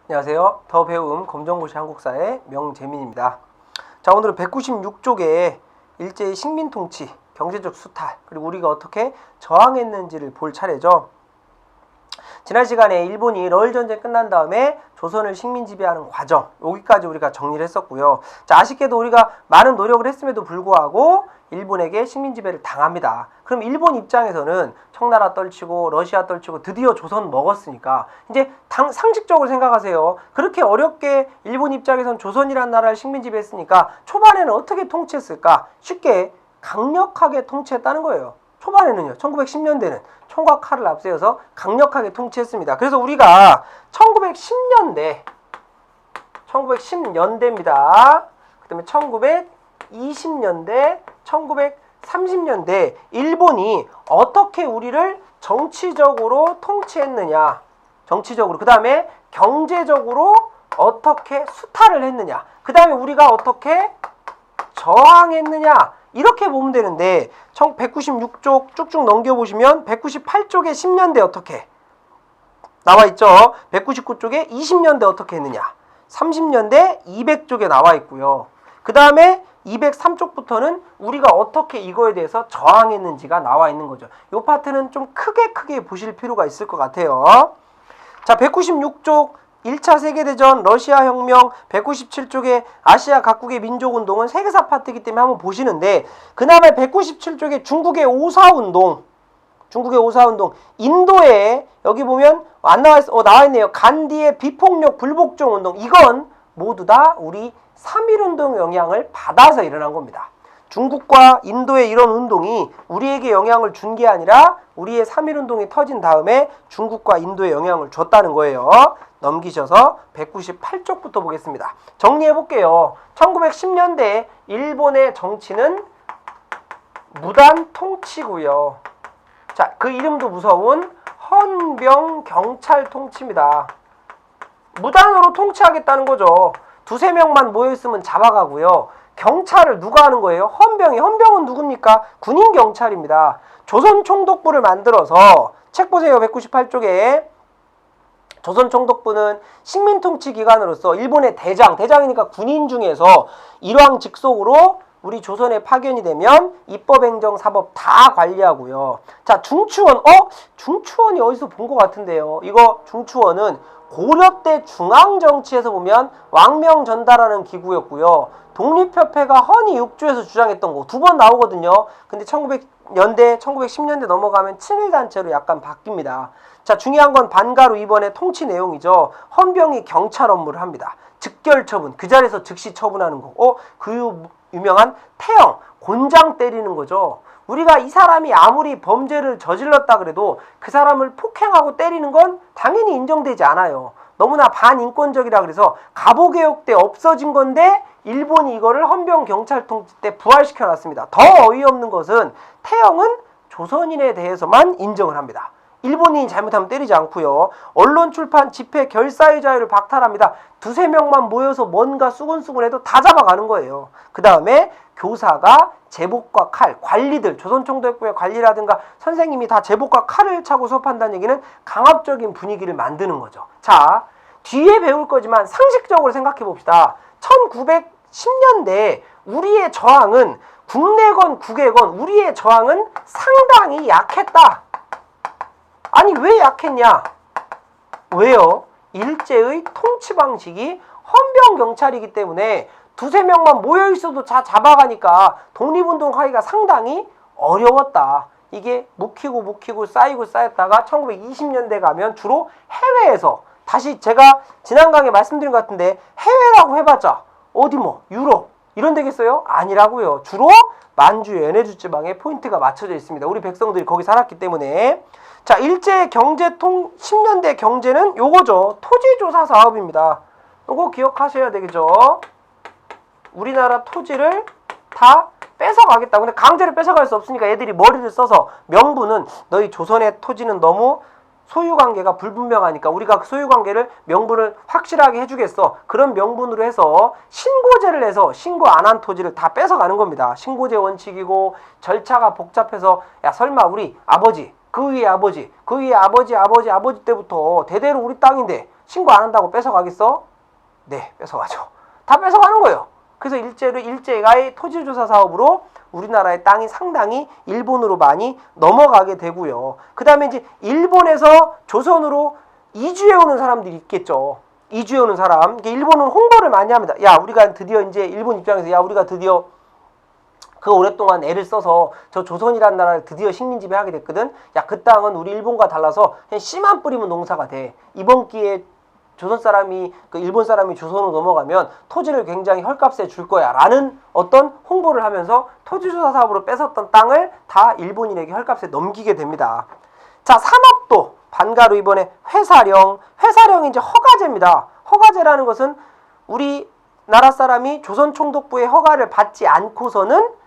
안녕하세요. 더 배움 검정고시 한국사의 명재민입니다. 자, 오늘은 196쪽에 일제의 식민통치, 경제적 수탈, 그리고 우리가 어떻게 저항했는지를 볼 차례죠. 지난 시간에 일본이 러일전쟁 끝난 다음에 조선을 식민 지배하는 과정, 여기까지 우리가 정리를 했었고요. 자, 아쉽게도 우리가 많은 노력을 했음에도 불구하고 일본에게 식민 지배를 당합니다. 그럼 일본 입장에서는 청나라 떨치고 러시아 떨치고 드디어 조선 먹었으니까 이제 상식적으로 생각하세요. 그렇게 어렵게 일본 입장에선 조선이라는 나라를 식민 지배했으니까 초반에는 어떻게 통치했을까? 쉽게 강력하게 통치했다는 거예요. 초반에는요. 1910년대는 총과 칼을 앞세워서 강력하게 통치했습니다. 그래서 우리가 1910년대입니다. 그 다음에 1920년대, 1930년대 일본이 어떻게 우리를 정치적으로 통치했느냐. 정치적으로. 그 다음에 경제적으로 어떻게 수탈을 했느냐. 그 다음에 우리가 어떻게 저항했느냐. 이렇게 보면 되는데 196쪽 쭉쭉 넘겨보시면 198쪽에 10년대 어떻게 나와있죠. 199쪽에 20년대 어떻게 했느냐. 30년대 200쪽에 나와있고요. 그 다음에 203쪽부터는 우리가 어떻게 이거에 대해서 저항했는지가 나와있는 거죠. 이 파트는 좀 크게 보실 필요가 있을 것 같아요. 자, 196쪽 1차 세계대전, 러시아 혁명, 197쪽에 아시아 각국의 민족운동은 세계사 파트이기 때문에 한번 보시는데, 그다음에 197쪽에 중국의 오사운동, 인도에 여기 보면 나와있네요. 간디의 비폭력 불복종 운동, 이건 모두 다 우리 3.1운동 영향을 받아서 일어난 겁니다. 중국과 인도의 이런 운동이 우리에게 영향을 준 게 아니라 우리의 3.1운동이 터진 다음에 중국과 인도에 영향을 줬다는 거예요. 넘기셔서 198쪽부터 보겠습니다. 정리해볼게요. 1910년대 일본의 정치는 무단 통치고요. 자, 그 이름도 무서운 헌병 경찰 통치입니다. 무단으로 통치하겠다는 거죠. 두세 명만 모여있으면 잡아가고요. 경찰을 누가 하는 거예요? 헌병은 누굽니까? 군인 경찰입니다. 조선총독부를 만들어서 책 보세요. 198쪽에 조선총독부는 식민통치기관으로서 일본의 대장이니까 군인 중에서 일왕 직속으로 우리 조선에 파견이 되면 입법행정 사법 다 관리하고요. 자, 중추원. 중추원이 어디서 본 것 같은데요. 이거 중추원은 고려 때 중앙정치에서 보면 왕명전달하는 기구였고요. 독립협회가 헌의 6조에서 주장했던 거 두 번 나오거든요. 근데 1910년대 넘어가면 친일단체로 약간 바뀝니다. 자, 중요한 건 반가로 이번에 통치 내용이죠. 헌병이 경찰 업무를 합니다. 즉결 처분, 그 자리에서 즉시 처분하는 거. 그 유명한 태형, 곤장 때리는 거죠. 우리가 이 사람이 아무리 범죄를 저질렀다 그래도 그 사람을 폭행하고 때리는 건 당연히 인정되지 않아요. 너무나 반인권적이라 그래서 갑오개혁 때 없어진 건데 일본이 이거를 헌병 경찰 통치 때 부활시켜 놨습니다. 더 어이없는 것은 태형은 조선인에 대해서만 인정을 합니다. 일본인이 잘못하면 때리지 않고요. 언론 출판 집회 결사의 자유를 박탈합니다. 두세 명만 모여서 뭔가 수군수군해도 다 잡아가는 거예요. 그 다음에 교사가 제복과 칼, 관리들, 조선총독부의 관리라든가 선생님이 다 제복과 칼을 차고 수업한다는 얘기는 강압적인 분위기를 만드는 거죠. 자, 뒤에 배울 거지만 상식적으로 생각해 봅시다. 1910년대 우리의 저항은 국내건 국외건 우리의 저항은 상당히 약했다. 아니, 왜 약했냐? 왜요? 일제의 통치 방식이 헌병 경찰이기 때문에 두세 명만 모여있어도 다 잡아가니까 독립운동하기가 상당히 어려웠다. 이게 묵히고 쌓였다가 1920년대 가면 주로 해외에서, 다시 제가 지난 강의에 말씀드린 것 같은데 해외라고 해봤자 어디 유럽 이런 데겠어요? 아니라고요. 주로 만주, 연해주 지방에 포인트가 맞춰져 있습니다. 우리 백성들이 거기 살았기 때문에. 자, 일제 경제통 10년대 경제는 요거죠. 토지조사 사업입니다. 요거 기억하셔야 되겠죠. 우리나라 토지를 다 뺏어가겠다. 근데 강제로 뺏어갈 수 없으니까 애들이 머리를 써서 명분은 너희 조선의 토지는 너무 소유관계가 불분명하니까 우리가 소유관계를 명분을 확실하게 해주겠어. 그런 명분으로 해서 신고제를 해서 신고 안 한 토지를 다 뺏어가는 겁니다. 신고제 원칙이고 절차가 복잡해서 야 설마 우리 아버지 그 위에 아버지, 그 위에 아버지 때부터 대대로 우리 땅인데 신고 안 한다고 뺏어가겠어? 네, 뺏어가죠. 다 뺏어가는 거예요. 그래서 일제가의 토지조사 사업으로 우리나라의 땅이 상당히 일본으로 많이 넘어가게 되고요. 그 다음에 이제 일본에서 조선으로 이주해오는 사람들이 있겠죠. 이주해오는 사람. 일본은 홍보를 많이 합니다. 야, 우리가 드디어 이제 일본 입장에서 야, 우리가 드디어 그 오랫동안 애를 써서 저 조선이라는 나라를 드디어 식민지배 하게 됐거든. 야, 그 땅은 우리 일본과 달라서 그냥 씨만 뿌리면 농사가 돼. 이번 기회에 조선 사람이 그 일본 사람이 조선으로 넘어가면 토지를 굉장히 헐값에 줄 거야 라는 어떤 홍보를 하면서 토지조사 사업으로 뺏었던 땅을 다 일본인에게 헐값에 넘기게 됩니다. 자, 산업도 반가로 이번에 회사령이 이제 허가제입니다. 허가제라는 것은 우리나라 사람이 조선 총독부의 허가를 받지 않고서는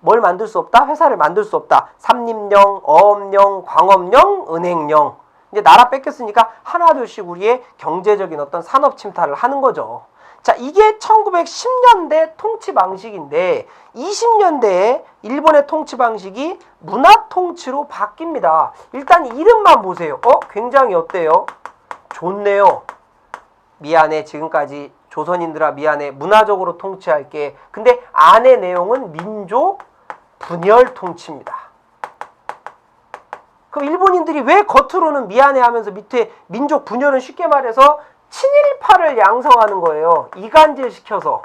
뭘 만들 수 없다? 회사를 만들 수 없다. 삼림령, 어업령, 광업령, 은행령. 이제 나라 뺏겼으니까 하나둘씩 우리의 경제적인 어떤 산업 침탈을 하는 거죠. 자, 이게 1910년대 통치 방식인데 20년대에 일본의 통치 방식이 문화 통치로 바뀝니다. 일단 이름만 보세요. 굉장히 어때요? 좋네요. 미안해. 지금까지 조선인들아 미안해. 문화적으로 통치할게. 근데 안의 내용은 민족 분열 통치입니다. 그럼 일본인들이 왜 겉으로는 미안해 하면서 밑에 민족 분열은 쉽게 말해서 친일파를 양성하는 거예요. 이간질 시켜서.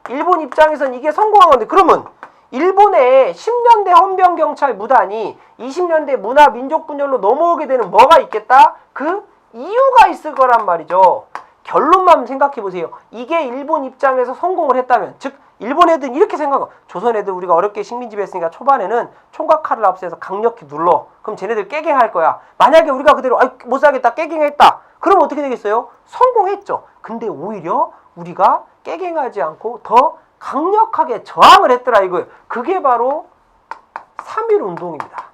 일본 입장에선 이게 성공한 건데 그러면 일본의 10년대 헌병경찰 무단이 20년대 문화 민족 분열로 넘어오게 되는 뭐가 있겠다? 그 이유가 있을 거란 말이죠. 결론만 생각해 보세요. 이게 일본 입장에서 성공을 했다면, 즉 일본 애들은 이렇게 생각해. 조선 애들 우리가 어렵게 식민지배했으니까 초반에는 총각 칼을 앞세워서 강력히 눌러. 그럼 쟤네들 깨갱할 거야. 만약에 우리가 그대로 못 살겠다 깨갱했다. 그럼 어떻게 되겠어요? 성공했죠. 근데 오히려 우리가 깨갱하지 않고 더 강력하게 저항을 했더라 이거예요. 그게 바로 3.1 운동입니다.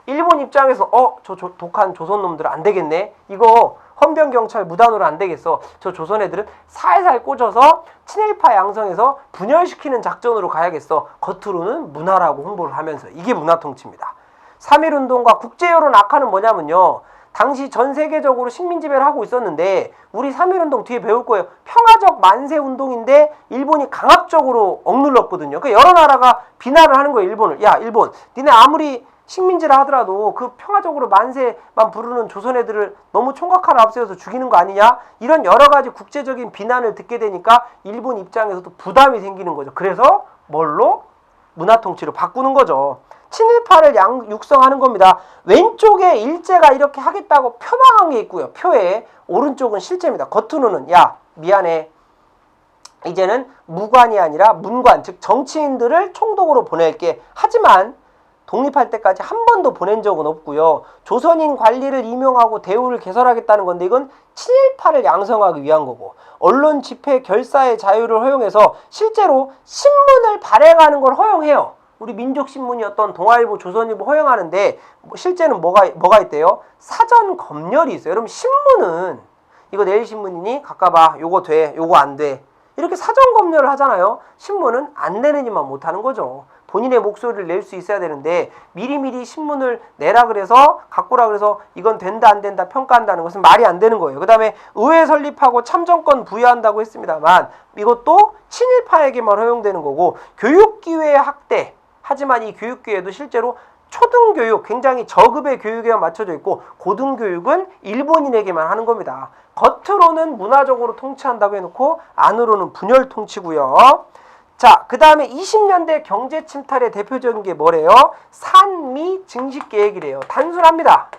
일본 입장에서 저 독한 조선 놈들 안 되겠네. 이거 헌병경찰 무단으로 안 되겠어. 저 조선 애들은 살살 꽂아서 친일파 양성해서 분열시키는 작전으로 가야겠어. 겉으로는 문화라고 홍보를 하면서. 이게 문화통치입니다. 3.1운동과 국제여론 악화는 뭐냐면요. 당시 전 세계적으로 식민지배를 하고 있었는데 우리 3.1운동 뒤에 배울 거예요. 평화적 만세운동인데 일본이 강압적으로 억눌렀거든요. 그러니까 여러 나라가 비난을 하는 거예요. 일본을. 야, 일본 니네 아무리 식민지라 하더라도 그 평화적으로 만세만 부르는 조선 애들을 너무 총각칼을 앞세워서 죽이는 거 아니냐? 이런 여러 가지 국제적인 비난을 듣게 되니까 일본 입장에서도 부담이 생기는 거죠. 그래서 뭘로? 문화통치로 바꾸는 거죠. 친일파를 육성하는 겁니다. 왼쪽에 일제가 이렇게 하겠다고 표방한 게 있고요. 표에 오른쪽은 실제입니다. 겉으로는 야 미안해. 이제는 무관이 아니라 문관, 즉 정치인들을 총독으로 보낼게. 하지만 독립할 때까지 한 번도 보낸 적은 없고요. 조선인 관리를 임용하고 대우를 개설하겠다는 건데 이건 친일파를 양성하기 위한 거고 언론 집회 결사의 자유를 허용해서 실제로 신문을 발행하는 걸 허용해요. 우리 민족신문이었던 동아일보, 조선일보 허용하는데 실제는 뭐가 있대요? 사전 검열이 있어요. 여러분 신문은 이거 내일신문이니 가까봐. 요거 돼. 요거 안 돼. 이렇게 사전 검열을 하잖아요. 신문은 안 내느니만 못하는 거죠. 본인의 목소리를 낼 수 있어야 되는데 미리미리 신문을 내라 그래서 갖고라 그래서 이건 된다 안 된다 평가한다는 것은 말이 안 되는 거예요. 그 다음에 의회 설립하고 참정권 부여한다고 했습니다만 이것도 친일파에게만 허용되는 거고 교육기회 확대. 하지만 이 교육기회도 실제로 초등교육, 굉장히 저급의 교육에만 맞춰져 있고 고등교육은 일본인에게만 하는 겁니다. 겉으로는 문화적으로 통치한다고 해놓고 안으로는 분열 통치고요. 자, 그 다음에 20년대 경제 침탈의 대표적인 게 뭐래요? 산미 증식 계획이래요. 단순합니다.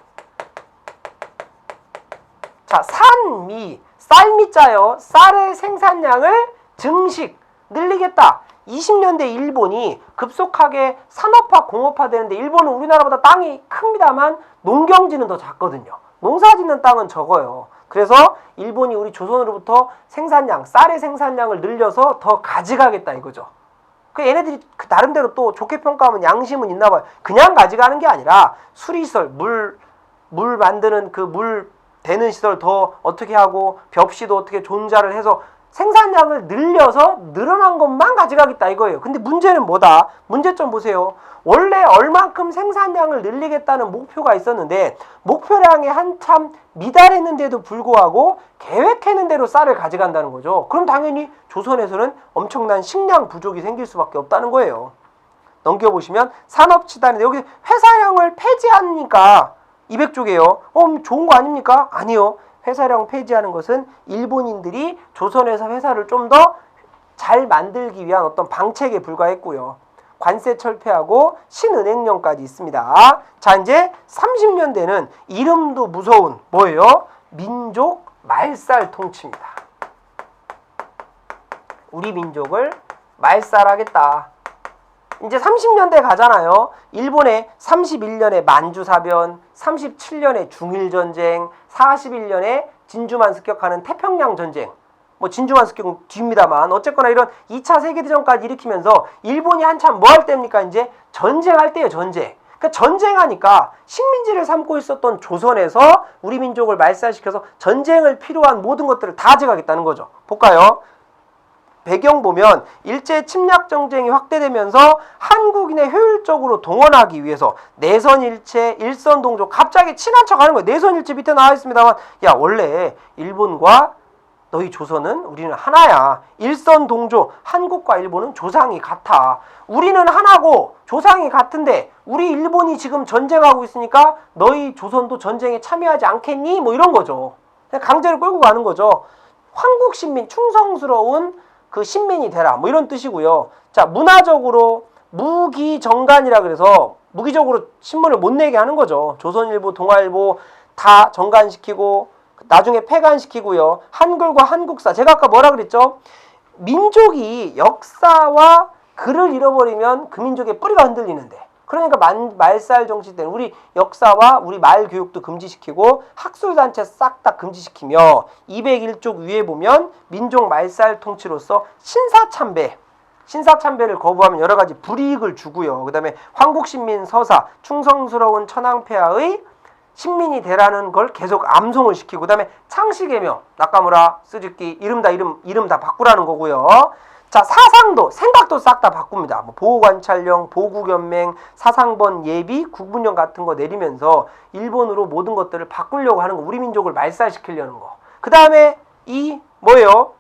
자, 산미, 쌀미자요. 쌀의 생산량을 증식, 늘리겠다. 20년대 일본이 급속하게 산업화, 공업화 되는데 일본은 우리나라보다 땅이 큽니다만 농경지는 더 작거든요. 농사짓는 땅은 적어요. 그래서 일본이 우리 조선으로부터 생산량, 쌀의 생산량을 늘려서 더 가져가겠다 이거죠. 그 얘네들이 나름대로 또 좋게 평가하면 양심은 있나 봐요. 그냥 가져가는 게 아니라 수리시설, 물 만드는 그 물 되는 시설 더 어떻게 하고 벽시도 어떻게 존자를 해서 생산량을 늘려서 늘어난 것만 가져가겠다 이거예요. 근데 문제는 뭐다? 문제점 보세요. 원래 얼만큼 생산량을 늘리겠다는 목표가 있었는데 목표량에 한참 미달했는데도 불구하고 계획했는 대로 쌀을 가져간다는 거죠. 그럼 당연히 조선에서는 엄청난 식량 부족이 생길 수밖에 없다는 거예요. 넘겨보시면 산업치단인데 여기 회사량을 폐지하니까 200조개요. 좋은 거 아닙니까? 아니요. 회사량 폐지하는 것은 일본인들이 조선에서 회사를 좀 더 잘 만들기 위한 어떤 방책에 불과했고요. 관세 철폐하고 신은행령까지 있습니다. 자, 이제 30년대는 이름도 무서운 뭐예요? 민족 말살 통치입니다. 우리 민족을 말살하겠다. 이제 30년대 가잖아요. 일본의 31년에 만주사변, 37년에 중일전쟁, 41년에 진주만 습격하는 태평양 전쟁. 뭐 진주만 습격은 뒤입니다만 어쨌거나 이런 2차 세계대전까지 일으키면서 일본이 한참 뭐 할 때입니까? 이제 전쟁할 때예요. 전쟁. 그러니까 전쟁하니까 식민지를 삼고 있었던 조선에서 우리 민족을 말살시켜서 전쟁을 필요한 모든 것들을 다 가져가겠다는 거죠. 볼까요? 배경 보면 일제 침략 정쟁이 확대되면서 한국인의 효율적으로 동원하기 위해서 내선일체, 일선동조 갑자기 친한 척하는 거예요. 내선일체 밑에 나와 있습니다만 야 원래 일본과 너희 조선은 우리는 하나야. 일선동조 한국과 일본은 조상이 같아. 우리는 하나고 조상이 같은데 우리 일본이 지금 전쟁하고 있으니까 너희 조선도 전쟁에 참여하지 않겠니? 뭐 이런 거죠. 그냥 강제로 끌고 가는 거죠. 황국 신민 충성스러운 그 신민이 되라 뭐 이런 뜻이고요. 자, 문화적으로 무기정간이라 그래서 무기적으로 신문을 못 내게 하는 거죠. 조선일보, 동아일보 다 정간시키고 나중에 폐간시키고요. 한글과 한국사 제가 아까 뭐라 그랬죠? 민족이 역사와 글을 잃어버리면 그 민족의 뿌리가 흔들리는데 그러니까 말살 정치 때는 우리 역사와 우리 말 교육도 금지시키고 학술단체 싹 다 금지시키며 201쪽 위에 보면 민족 말살 통치로서 신사참배를 거부하면 여러 가지 불이익을 주고요. 그 다음에 황국신민 서사 충성스러운 천황폐하의 식민이 되라는 걸 계속 암송을 시키고 그 다음에 창씨개명 나카무라 스즈키 이름 다 바꾸라는 거고요. 자, 사상도 생각도 싹 다 바꿉니다. 뭐 보호관찰령, 보국연맹, 사상번, 예비, 구분령 같은 거 내리면서 일본으로 모든 것들을 바꾸려고 하는 거. 우리 민족을 말살시키려는 거. 그 다음에 이 뭐예요?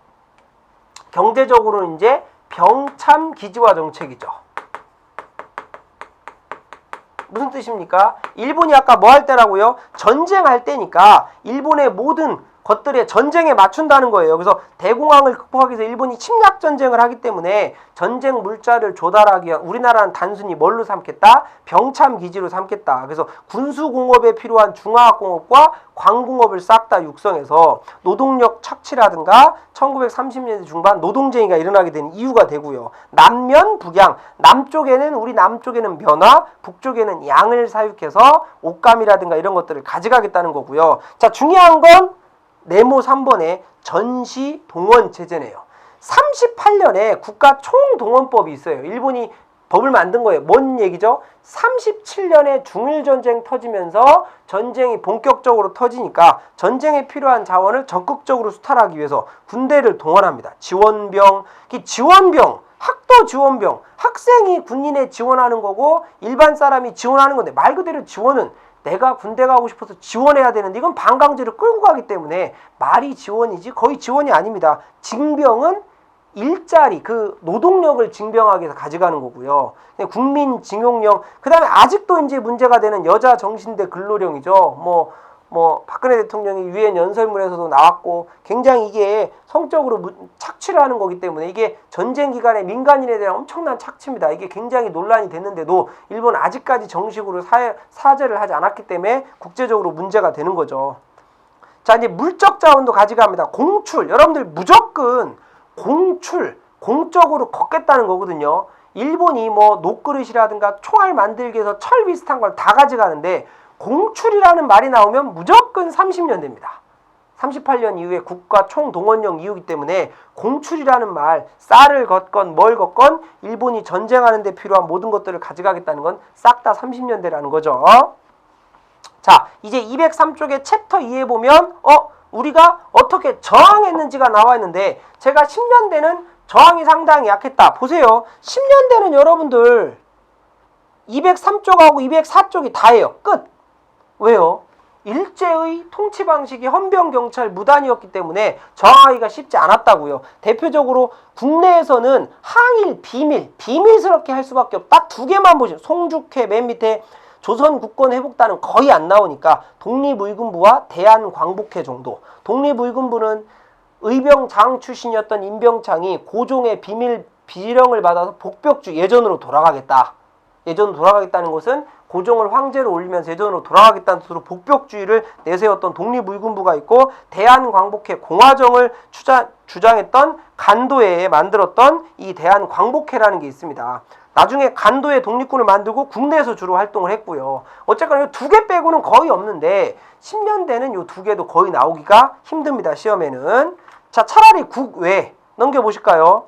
경제적으로는 이제 병참 기지화 정책이죠. 무슨 뜻입니까? 일본이 아까 뭐 할 때라고요? 전쟁할 때니까 일본의 모든 것들에 전쟁에 맞춘다는 거예요. 그래서 대공황을 극복하기 위해서 일본이 침략 전쟁을 하기 때문에 전쟁 물자를 조달하기 위한 우리나라는 단순히 뭘로 삼겠다? 병참 기지로 삼겠다. 그래서 군수공업에 필요한 중화학공업과 광공업을 싹 다 육성해서 노동력 착취라든가 1930년대 중반 노동쟁이가 일어나게 된 이유가 되고요. 남면 북양, 우리 남쪽에는 면화, 북쪽에는 양을 사육해서 옷감이라든가 이런 것들을 가져가겠다는 거고요. 자, 중요한 건 네모 3번에 전시 동원 체제네요. 38년에 국가 총동원법이 있어요. 일본이 법을 만든 거예요. 뭔 얘기죠? 37년에 중일전쟁 터지면서 전쟁이 본격적으로 터지니까 전쟁에 필요한 자원을 적극적으로 수탈하기 위해서 군대를 동원합니다. 지원병, 학도 지원병, 학생이 군인에 지원하는 거고 일반 사람이 지원하는 건데 말 그대로 지원은 내가 군대 가고 싶어서 지원해야 되는데 이건 반강제로 끌고 가기 때문에 말이 지원이지 거의 지원이 아닙니다. 징병은 일자리, 그 노동력을 징병하기 위해서 가져가는 거고요. 국민징용령, 그 다음에 아직도 이제 문제가 되는 여자 정신대 근로령이죠. 박근혜 대통령이 유엔 연설문에서도 나왔고 굉장히 이게 성적으로 착취를 하는 거기 때문에 이게 전쟁 기간에 민간인에 대한 엄청난 착취입니다. 이게 굉장히 논란이 됐는데도 일본 아직까지 정식으로 사죄를 하지 않았기 때문에 국제적으로 문제가 되는 거죠. 자, 이제 물적 자원도 가져갑니다. 공출, 여러분들 무조건 공적으로 걷겠다는 거거든요. 일본이 녹그릇이라든가 총알 만들기 위해서 철 비슷한 걸 다 가져가는데 공출이라는 말이 나오면 무조건 30년대입니다. 38년 이후에 국가 총동원령 이후이기 때문에 공출이라는 말, 쌀을 걷건 뭘 걷건 일본이 전쟁하는 데 필요한 모든 것들을 가져가겠다는 건 싹 다 30년대라는 거죠. 자, 이제 203쪽의 챕터 2에 보면 우리가 어떻게 저항했는지가 나와 있는데 제가 10년대는 저항이 상당히 약했다. 보세요. 10년대는 여러분들 203쪽하고 204쪽이 다예요. 끝. 왜요? 일제의 통치 방식이 헌병, 경찰, 무단이었기 때문에 저항하기가 쉽지 않았다고요. 대표적으로 국내에서는 항일 비밀스럽게 할 수밖에 없다. 딱 두 개만 보시죠. 송죽회 맨 밑에 조선국권회복단은 거의 안 나오니까 독립의군부와 대한광복회 정도. 독립의군부는 의병장 출신이었던 임병창이 고종의 비령을 받아서 복벽주 예전으로 돌아가겠다. 예전으로 돌아가겠다는 것은 고종을 황제로 올리면서 예전으로 돌아가겠다는 뜻으로 복벽주의를 내세웠던 독립의군부가 있고, 대한광복회 공화정을 주장했던 간도회에 만들었던 이 대한광복회라는 게 있습니다. 나중에 간도회 독립군을 만들고 국내에서 주로 활동을 했고요. 어쨌거나 이 두 개 빼고는 거의 없는데 10년대는 이 두 개도 거의 나오기가 힘듭니다. 시험에는. 자, 차라리 국외 넘겨보실까요?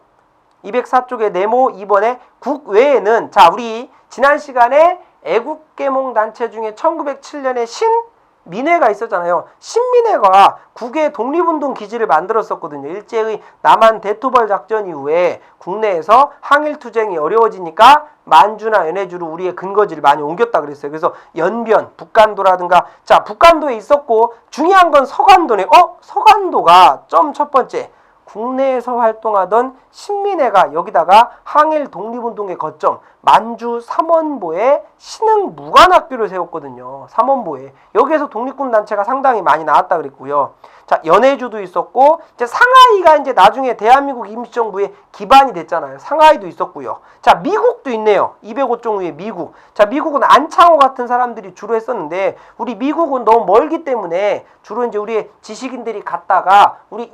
204쪽의 네모 2번에 국외에는, 자, 우리 지난 시간에 애국계몽단체 중에 1907년에 신민회가 있었잖아요. 신민회가 국외 독립운동 기지를 만들었었거든요. 일제의 남한 대토벌 작전 이후에 국내에서 항일투쟁이 어려워지니까 만주나 연해주로 우리의 근거지를 많이 옮겼다 그랬어요. 그래서 연변, 북간도라든가, 자, 북간도에 있었고, 중요한 건 서간도네. 서간도가 점 첫 번째. 국내에서 활동하던 신민회가 여기다가 항일 독립운동의 거점 만주 삼원보에 신흥 무관학교를 세웠거든요. 삼원보에. 여기에서 독립군 단체가 상당히 많이 나왔다 그랬고요. 자, 연해주도 있었고, 이제 상하이가 이제 나중에 대한민국 임시정부의 기반이 됐잖아요. 상하이도 있었고요. 자, 미국도 있네요. 205쪽 위에 미국. 자, 미국은 안창호 같은 사람들이 주로 했었는데, 우리 미국은 너무 멀기 때문에 주로 이제 우리 지식인들이 갔다가 우리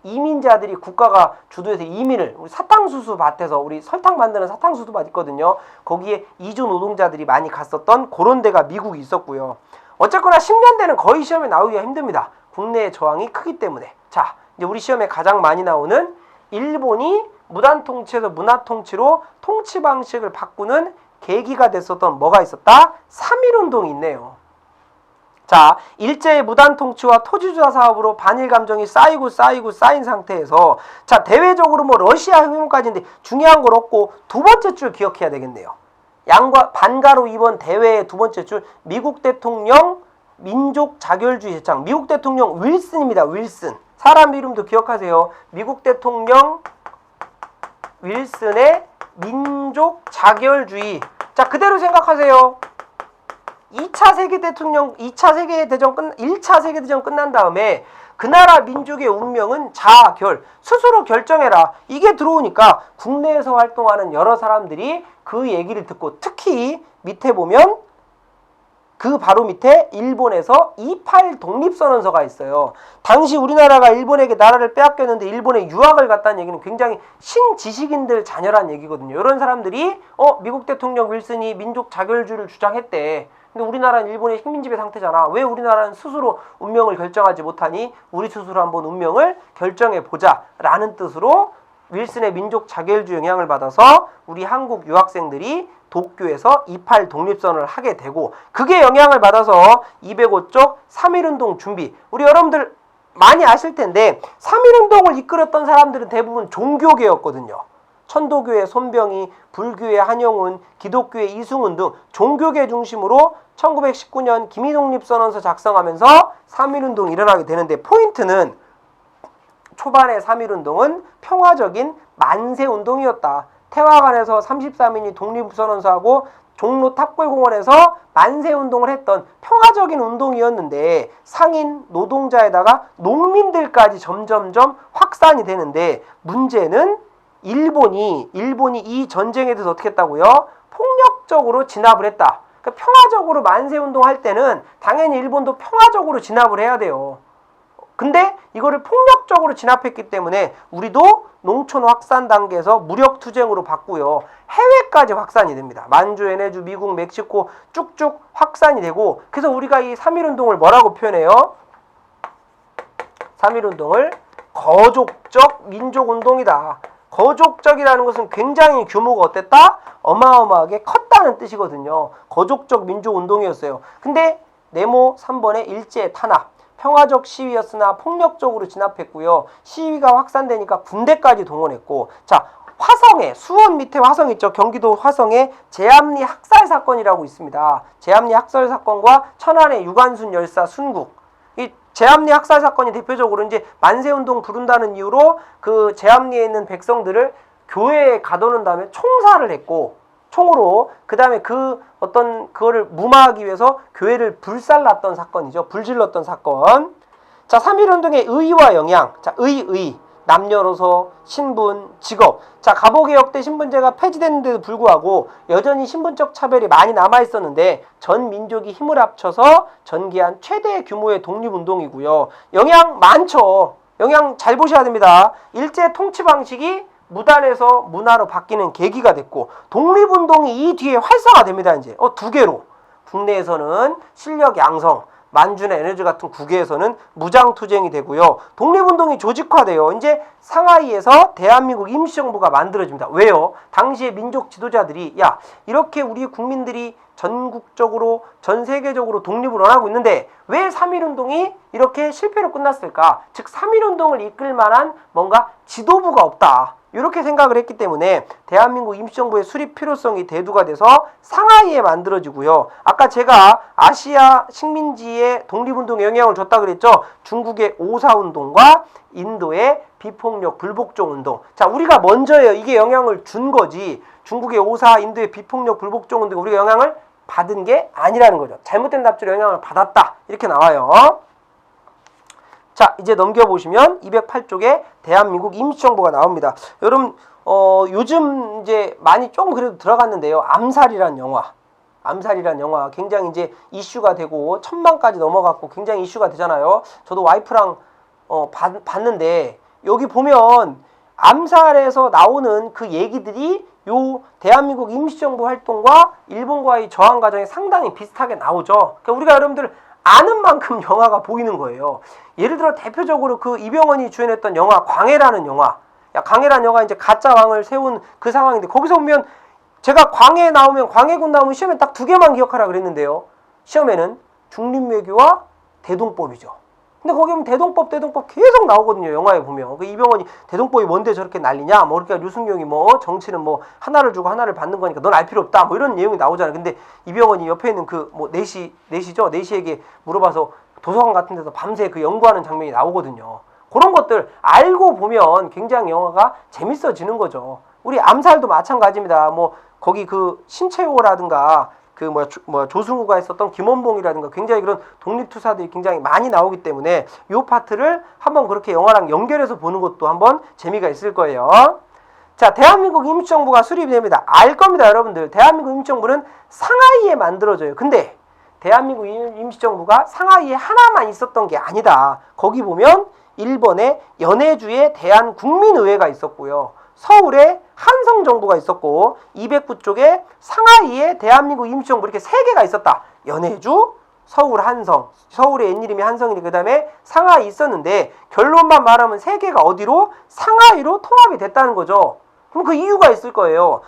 이민자들이 국가가 주도해서 이민을, 우리 사탕수수 밭에서 우리 설탕 만드는 사탕수수 밭 있거든요. 거기에 이주 노동자들이 많이 갔었던 그런 데가 미국이 있었고요. 어쨌거나 10년대는 거의 시험에 나오기가 힘듭니다. 국내의 저항이 크기 때문에. 자, 이제 우리 시험에 가장 많이 나오는 일본이 무단 통치에서 문화 통치로 통치 방식을 바꾸는 계기가 됐었던 뭐가 있었다? 3.1운동이 있네요. 자, 일제의 무단 통치와 토지주사 사업으로 반일 감정이 쌓인 상태에서, 자, 대외적으로 뭐 러시아 혁명까지인데 중요한 걸 없고 두 번째 줄 기억해야 되겠네요. 반가로 2번 대회의 두 번째 줄, 미국 대통령 민족 자결주의 제창. 미국 대통령 윌슨입니다. 윌슨. 사람 이름도 기억하세요. 미국 대통령 윌슨의 민족 자결주의. 자, 그대로 생각하세요. 1차 세계대전 끝난 다음에 그 나라 민족의 운명은 자결, 스스로 결정해라. 이게 들어오니까 국내에서 활동하는 여러 사람들이 그 얘기를 듣고, 특히 밑에 보면 그 바로 밑에 일본에서 28 독립선언서가 있어요. 당시 우리나라가 일본에게 나라를 빼앗겼는데 일본에 유학을 갔다는 얘기는 굉장히 신지식인들 자녀란 얘기거든요. 이런 사람들이 미국 대통령 윌슨이 민족 자결주의를 주장했대. 근데 우리나라는 일본의 식민지배 상태잖아. 왜 우리나라는 스스로 운명을 결정하지 못하니? 우리 스스로 한번 운명을 결정해보자 라는 뜻으로 윌슨의 민족 자결주의 영향을 받아서 우리 한국 유학생들이 도쿄에서 28 독립선언을 하게 되고, 그게 영향을 받아서 205쪽 3.1운동 준비. 우리 여러분들 많이 아실 텐데 3.1운동을 이끌었던 사람들은 대부분 종교계였거든요. 천도교의 손병희, 불교의 한영운, 기독교의 이승훈 등 종교계 중심으로 1919년 기미독립선언서 작성하면서 3.1운동이 일어나게 되는데, 포인트는 초반의 3.1운동은 평화적인 만세운동이었다. 태화관에서 33인이 독립선언서하고 종로 탑골공원에서 만세운동을 했던 평화적인 운동이었는데, 상인, 노동자에다가 농민들까지 점점점 확산이 되는데, 문제는 일본이 이 전쟁에 대해서 어떻게 했다고요? 폭력적으로 진압을 했다. 그러니까 평화적으로 만세운동 할 때는 당연히 일본도 평화적으로 진압을 해야 돼요. 근데 이거를 폭력적으로 진압했기 때문에 우리도 농촌 확산 단계에서 무력 투쟁으로 바꾸요. 해외까지 확산이 됩니다. 만주, 연해주, 미국, 멕시코 쭉쭉 확산이 되고, 그래서 우리가 이 3.1운동을 뭐라고 표현해요? 3.1운동을 거족적 민족운동이다. 거족적이라는 것은 굉장히 규모가 어땠다? 어마어마하게 컸다는 뜻이거든요. 거족적 민족운동이었어요. 근데 네모 3번의 일제 탄압. 평화적 시위였으나 폭력적으로 진압했고요. 시위가 확산되니까 군대까지 동원했고, 자, 화성에, 수원 밑에 화성 있죠. 경기도 화성에 제암리 학살 사건이라고 있습니다. 제암리 학살 사건과 천안의 유관순 열사 순국. 이 제암리 학살 사건이 대표적으로 이제 만세운동 부른다는 이유로 그 제암리에 있는 백성들을 교회에 가둬놓은 다음에 총살을 했고, 총으로, 그 다음에 그거를 무마하기 위해서 교회를 불살랐던 사건이죠. 불질렀던 사건. 자, 3.1운동의 의의와 영향. 자, 남녀노소, 신분, 직업. 자, 갑오개혁 때 신분제가 폐지됐는데도 불구하고 여전히 신분적 차별이 많이 남아있었는데 전 민족이 힘을 합쳐서 전개한 최대 규모의 독립운동이고요. 영향 많죠. 영향 잘 보셔야 됩니다. 일제 통치 방식이 무단에서 문화로 바뀌는 계기가 됐고, 독립운동이 이 뒤에 활성화됩니다. 이제 두 개로. 국내에서는 실력 양성, 만주나 에너지 같은 국외에서는 무장투쟁이 되고요. 독립운동이 조직화돼요. 이제 상하이에서 대한민국 임시정부가 만들어집니다. 왜요? 당시에 민족 지도자들이 야, 이렇게 우리 국민들이 전국적으로 전 세계적으로 독립을 원하고 있는데 왜 3.1운동이 이렇게 실패로 끝났을까? 즉 3.1운동을 이끌 만한 뭔가 지도부가 없다. 이렇게 생각을 했기 때문에 대한민국 임시정부의 수립 필요성이 대두가 돼서 상하이에 만들어지고요. 아까 제가 아시아 식민지의 독립운동에 영향을 줬다 그랬죠. 중국의 오사운동과 인도의 비폭력 불복종운동. 자, 우리가 먼저예요. 이게 영향을 준 거지. 중국의 오사, 인도의 비폭력 불복종운동에 우리가 영향을 받은 게 아니라는 거죠. 잘못된 답지로 영향을 받았다. 이렇게 나와요. 자, 이제 넘겨보시면 208쪽에 대한민국 임시정부가 나옵니다. 여러분, 요즘 이제 많이 조금 그래도 들어갔는데요. 암살이란 영화 굉장히 이제 이슈가 되고 1000만까지 넘어갔고 굉장히 이슈가 되잖아요. 저도 와이프랑 봤는데 여기 보면 암살에서 나오는 그 얘기들이 요 대한민국 임시정부 활동과 일본과의 저항 과정에 상당히 비슷하게 나오죠. 그러니까 우리가 여러분들 아는 만큼 영화가 보이는 거예요. 예를 들어 대표적으로 그 이병헌이 주연했던 영화 광해라는 영화. 광해라는 영화 이제 가짜 왕을 세운 그 상황인데 거기서 보면 제가 광해군 나오면 시험에 딱 두 개만 기억하라 그랬는데요. 시험에는 중립외교와 대동법이죠. 근데 거기 보면 대동법 계속 나오거든요. 영화에 보면. 그 이병헌이 대동법이 뭔데 저렇게 난리냐? 뭐 그러니까 류승룡이 뭐 정치는 뭐 하나를 주고 하나를 받는 거니까 넌 알 필요 없다. 뭐 이런 내용이 나오잖아요. 근데 이병헌이 옆에 있는 그 뭐 내시에게 물어봐서 도서관 같은 데서 밤새 그 연구하는 장면이 나오거든요. 그런 것들 알고 보면 굉장히 영화가 재밌어지는 거죠. 우리 암살도 마찬가지입니다. 뭐 거기 그 신채호라든가 그 조승우가 했었던 김원봉이라든가 굉장히 그런 독립투사들이 굉장히 많이 나오기 때문에 이 파트를 한번 그렇게 영화랑 연결해서 보는 것도 한번 재미가 있을 거예요. 자, 대한민국 임시정부가 수립이 됩니다. 알 겁니다, 여러분들. 대한민국 임시정부는 상하이에 만들어져요. 근데 대한민국 임시정부가 상하이에 하나만 있었던 게 아니다. 거기 보면 일본의 연해주의 대한국민의회가 있었고요. 서울에 한성정부가 있었고 209쪽에 상하이에 대한민국 임시정부 이렇게 세 개가 있었다. 연해주, 서울 한성, 서울의 옛이름이 한성이니 그 다음에 상하이 있었는데 결론만 말하면 세 개가 어디로? 상하이로 통합이 됐다는 거죠. 그럼 그 이유가 있을 거예요.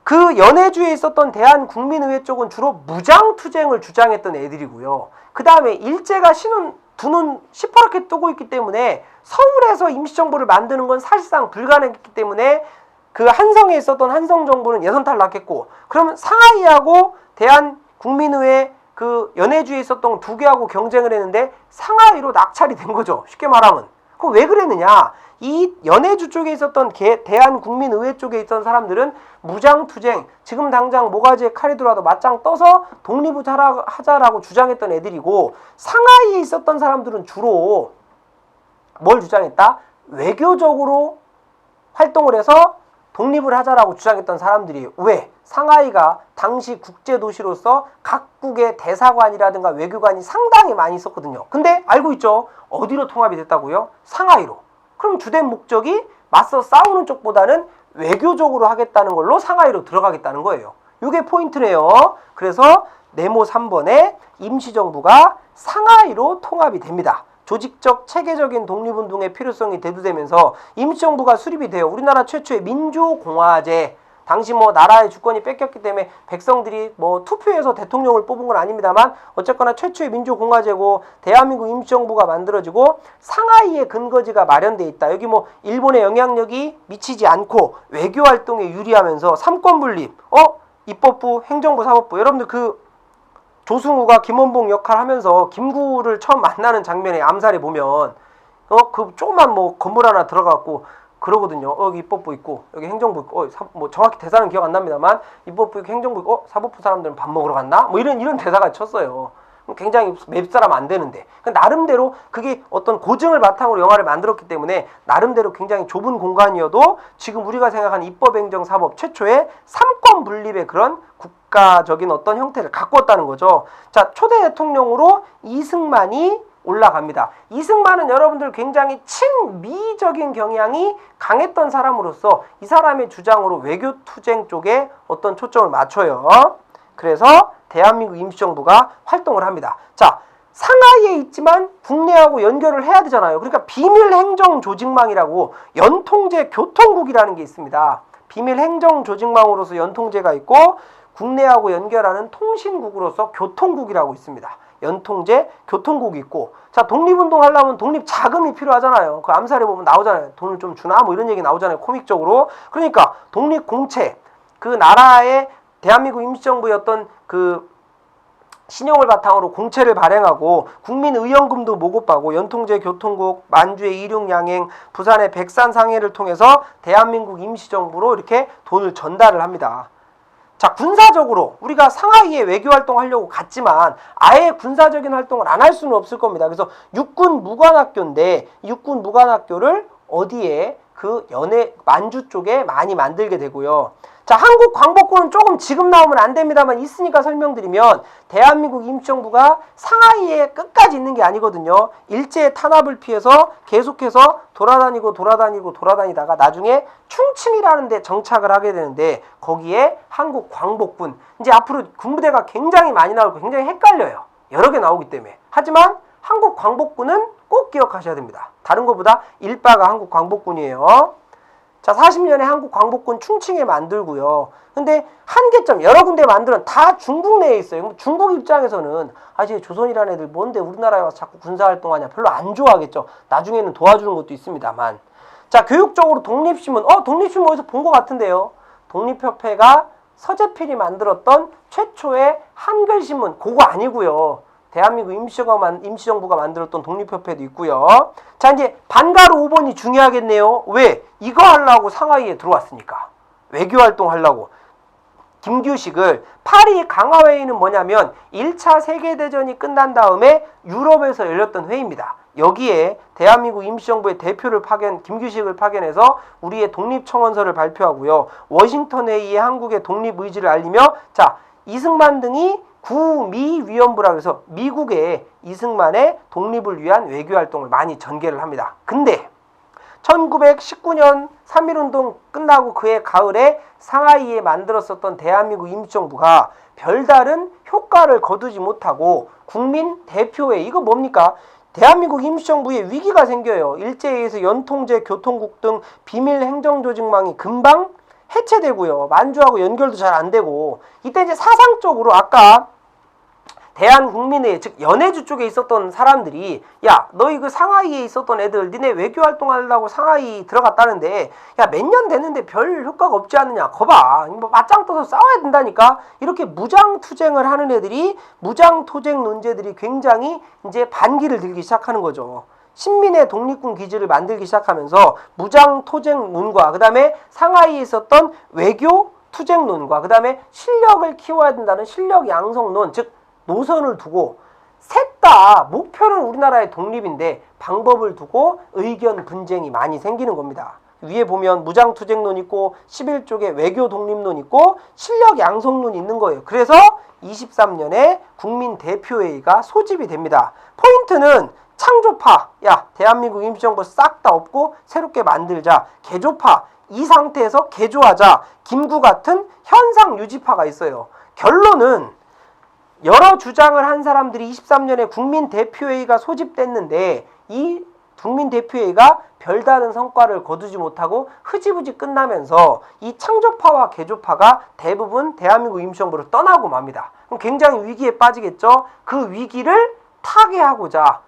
그 연해주에 있었던 대한국민의회 쪽은 주로 무장투쟁을 주장했던 애들이고요. 그 다음에 일제가 두 눈 시퍼렇게 뜨고 있기 때문에 서울에서 임시정부를 만드는 건 사실상 불가능했기 때문에 그 한성에 있었던 한성정부는 예선탈 났겠고, 그러면 상하이하고 대한국민의회 그 연해주에 있었던 두 개하고 경쟁을 했는데 상하이로 낙찰이 된 거죠. 쉽게 말하면. 그럼 왜 그랬느냐? 이 연해주 쪽에 있었던 대한국민의회 쪽에 있던 사람들은 무장투쟁, 지금 당장 모가지에 칼이 들어와도 맞짱 떠서 독립을 하자라고 주장했던 애들이고, 상하이에 있었던 사람들은 주로 뭘 주장했다? 외교적으로 활동을 해서 독립을 하자라고 주장했던 사람들이에요. 왜? 상하이가 당시 국제도시로서 각국의 대사관이라든가 외교관이 상당히 많이 있었거든요. 근데 알고 있죠? 어디로 통합이 됐다고요? 상하이로. 그럼 주된 목적이 맞서 싸우는 쪽보다는 외교적으로 하겠다는 걸로 상하이로 들어가겠다는 거예요. 이게 포인트네요. 그래서 네모 3번에 임시정부가 상하이로 통합이 됩니다. 조직적 체계적인 독립운동의 필요성이 대두되면서 임시정부가 수립이 돼요. 우리나라 최초의 민주공화제, 당시 뭐 나라의 주권이 뺏겼기 때문에 백성들이 뭐 투표해서 대통령을 뽑은 건 아닙니다만 어쨌거나 최초의 민주공화제고 대한민국 임시정부가 만들어지고 상하이의 근거지가 마련돼 있다. 여기 뭐 일본의 영향력이 미치지 않고 외교 활동에 유리하면서 삼권 분립, 입법부, 행정부, 사법부. 여러분들 그 조승우가 김원봉 역할 하면서 김구를 처음 만나는 장면에 암살해 보면 그 조그만 뭐 건물 하나 들어가고 그러거든요. 여기 입법부 있고 여기 행정부 있고 뭐 정확히 대사는 기억 안 납니다만 입법부 있고 행정부 있고 사법부 사람들은 밥 먹으러 갔나? 뭐 이런 대사가 쳤어요. 굉장히 맵사람 안 되는데 나름대로 그게 어떤 고증을 바탕으로 영화를 만들었기 때문에 나름대로 굉장히 좁은 공간이어도 지금 우리가 생각하는 입법행정사법 최초의 삼권 분립의 그런 국가적인 어떤 형태를 갖고 왔다는 거죠. 자, 초대 대통령으로 이승만이 올라갑니다. 이승만은 여러분들 굉장히 친미적인 경향이 강했던 사람으로서 이 사람의 주장으로 외교투쟁 쪽에 어떤 초점을 맞춰요. 그래서 대한민국 임시정부가 활동을 합니다. 자, 상하이에 있지만 국내하고 연결을 해야 되잖아요. 그러니까 비밀행정조직망이라고 연통제 교통국이라는 게 있습니다. 비밀행정조직망으로서 연통제가 있고 국내하고 연결하는 통신국으로서 교통국이라고 있습니다. 연통제 교통국이 있고, 자, 독립운동 하려면 독립 자금이 필요하잖아요. 그 암살해 보면 나오잖아요. 돈을 좀 주나 뭐 이런 얘기 나오잖아요. 코믹적으로. 그러니까 독립공채, 그 나라의 대한민국 임시정부의 어떤 그 신용을 바탕으로 공채를 발행하고 국민의연금도 모집하고 연통제 교통국, 만주의 이륙양행, 부산의 백산상해를 통해서 대한민국 임시정부로 이렇게 돈을 전달을 합니다. 자, 군사적으로 우리가 상하이에 외교활동 하려고 갔지만 아예 군사적인 활동을 안 할 수는 없을 겁니다. 그래서 육군 무관학교인데 육군 무관학교를 어디에 그 만주 쪽에 많이 만들게 되고요. 자, 한국 광복군은 조금 지금 나오면 안 됩니다만 있으니까 설명드리면 대한민국 임시정부가 상하이에 끝까지 있는 게 아니거든요. 일제의 탄압을 피해서 계속해서 돌아다니다가 나중에 충칭이라는 데 정착을 하게 되는데 거기에 한국 광복군, 이제 앞으로 군부대가 굉장히 많이 나오고 굉장히 헷갈려요. 여러 개 나오기 때문에. 하지만 한국 광복군은 꼭 기억하셔야 됩니다. 다른 것보다 일바가 한국 광복군이에요. 자, 40년에 한국 광복군 충칭에 만들고요. 근데 한계점 여러 군데 만들은 다 중국 내에 있어요. 중국 입장에서는 이제 조선이라는 애들 뭔데 우리나라에 와서 자꾸 군사활동하냐 별로 안 좋아하겠죠. 나중에는 도와주는 것도 있습니다만. 자, 교육적으로 독립신문. 독립신문 어디서 본 것 같은데요. 독립협회가 서재필이 만들었던 최초의 한글신문. 그거 아니고요. 대한민국 임시정부가 만들었던 독립협회도 있고요. 자, 이제 반가루 5번이 중요하겠네요. 왜? 이거 하려고 상하이에 들어왔으니까. 외교활동 하려고. 김규식을 파리 강화회의는 뭐냐면 1차 세계대전이 끝난 다음에 유럽에서 열렸던 회의입니다. 여기에 대한민국 임시정부의 대표를 김규식을 파견해서 우리의 독립청원서를 발표하고요. 워싱턴 회의에 한국의 독립 의지를 알리며 자, 이승만 등이 구미위원부라고 해서 미국의 이승만의 독립을 위한 외교활동을 많이 전개를 합니다. 근데 1919년 3.1운동 끝나고 그해 가을에 상하이에 만들었었던 대한민국 임시정부가 별다른 효과를 거두지 못하고 국민 대표회의, 이거 뭡니까? 대한민국 임시정부에 위기가 생겨요. 일제에 의해서 연통제 교통국 등 비밀 행정조직망이 금방 해체되고요. 만주하고 연결도 잘 안 되고 이때 이제 사상적으로 아까 대한국민회의 즉 연해주 쪽에 있었던 사람들이 야, 너희 그 상하이에 있었던 애들 니네 외교활동하려고 상하이 들어갔다는데 야, 몇 년 됐는데 별 효과가 없지 않느냐. 거봐. 뭐 맞짱 떠서 싸워야 된다니까. 이렇게 무장투쟁을 하는 애들이 무장투쟁 논제들이 굉장히 이제 반기를 들기 시작하는 거죠. 신민의 독립군 기지를 만들기 시작하면서 무장투쟁론과 그 다음에 상하이에 있었던 외교투쟁론과 그 다음에 실력을 키워야 된다는 실력 양성론, 즉 노선을 두고 셋 다 목표는 우리나라의 독립인데 방법을 두고 의견 분쟁이 많이 생기는 겁니다. 위에 보면 무장투쟁론 있고 11쪽에 외교독립론 있고 실력 양성론 있는 거예요. 그래서 23년에 국민대표회의가 소집이 됩니다. 포인트는 창조파, 야, 대한민국 임시정부 싹 다 없고 새롭게 만들자. 개조파, 이 상태에서 개조하자. 김구 같은 현상 유지파가 있어요. 결론은 여러 주장을 한 사람들이 23년에 국민대표회의가 소집됐는데 이 국민대표회의가 별다른 성과를 거두지 못하고 흐지부지 끝나면서 이 창조파와 개조파가 대부분 대한민국 임시정부를 떠나고 맙니다. 그럼 굉장히 위기에 빠지겠죠. 그 위기를 타개하고자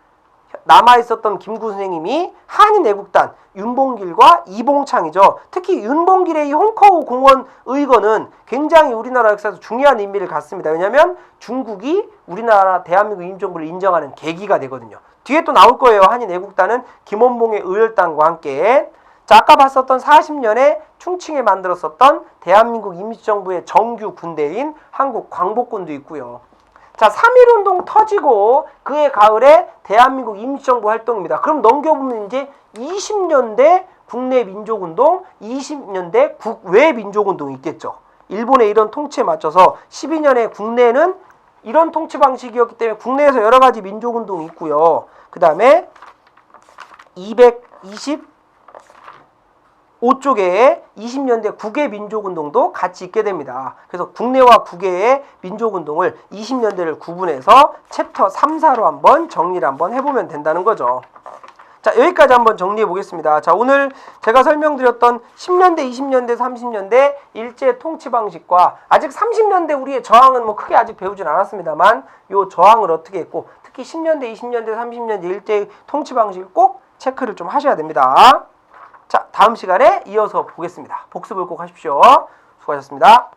남아있었던 김구 선생님이 한인애국단 윤봉길과 이봉창이죠. 특히 윤봉길의 이 홍커우 공원 의거는 굉장히 우리나라 역사에서 중요한 의미를 갖습니다. 왜냐하면 중국이 우리나라 대한민국 임시정부를 인정하는 계기가 되거든요. 뒤에 또 나올 거예요. 한인애국단은 김원봉의 의열단과 함께. 자, 아까 봤었던 40년에 충칭에 만들었었던 대한민국 임시정부의 정규 군대인 한국광복군도 있고요. 자, 3.1운동 터지고 그해 가을에 대한민국 임시정부 활동입니다. 그럼 넘겨보면 이제 20년대 국내 민족운동, 20년대 국외 민족운동이 있겠죠. 일본의 이런 통치에 맞춰서 12년에 국내는 이런 통치 방식이었기 때문에 국내에서 여러 가지 민족운동이 있고요. 그 다음에 225쪽에 20년대 국외 민족운동도 같이 있게 됩니다. 그래서 국내와 국외의 민족운동을 20년대를 구분해서 챕터 3, 4로 한번 정리를 한번 해보면 된다는 거죠. 자, 여기까지 한번 정리해 보겠습니다. 자, 오늘 제가 설명드렸던 10년대, 20년대, 30년대 일제 통치 방식과 아직 30년대 우리의 저항은 뭐 크게 아직 배우진 않았습니다만 요 저항을 어떻게 했고 특히 10년대, 20년대, 30년대 일제 통치 방식을 꼭 체크를 좀 하셔야 됩니다. 자, 다음 시간에 이어서 보겠습니다. 복습을 꼭 하십시오. 수고하셨습니다.